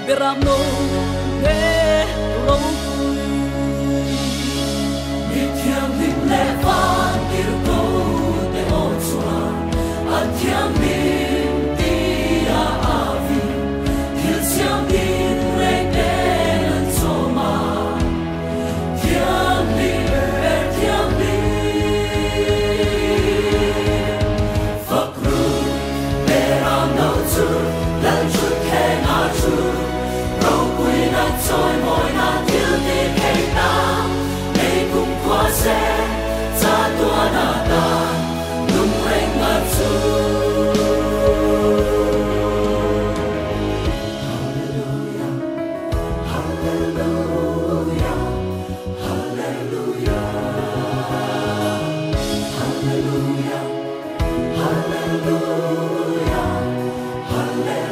beramo he rong mi thiam lim le van kir ko te o chua an thiam lim ti a avi hil siam din re te an soma thiam lim fakru beram no chu lan chu ke na chu ro quy na choi moi na til ti ke na nei kum kwa se cha tua na ta lung reng na chu hallelujah hallelujah hallelujah hallelujah hallelujah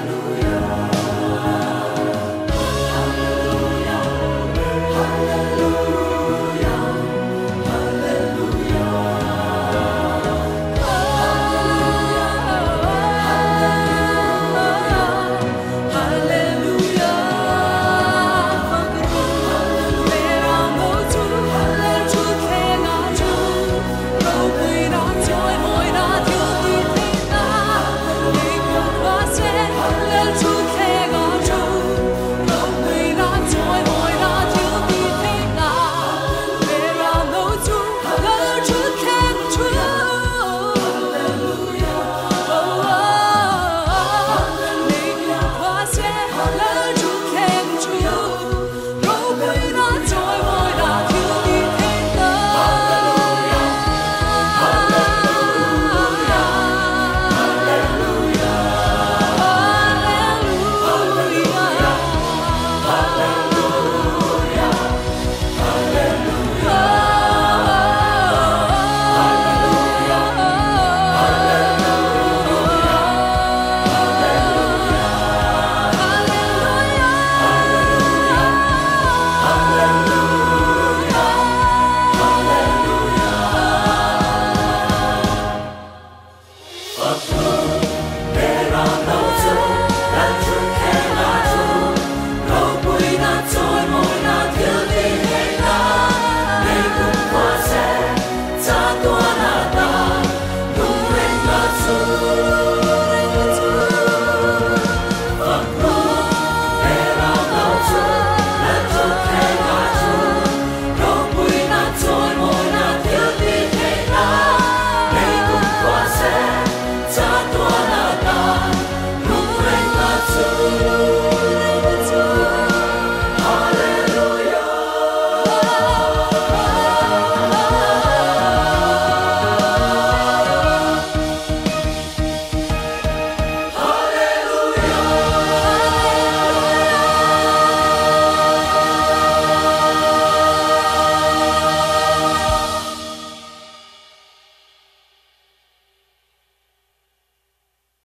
cha tua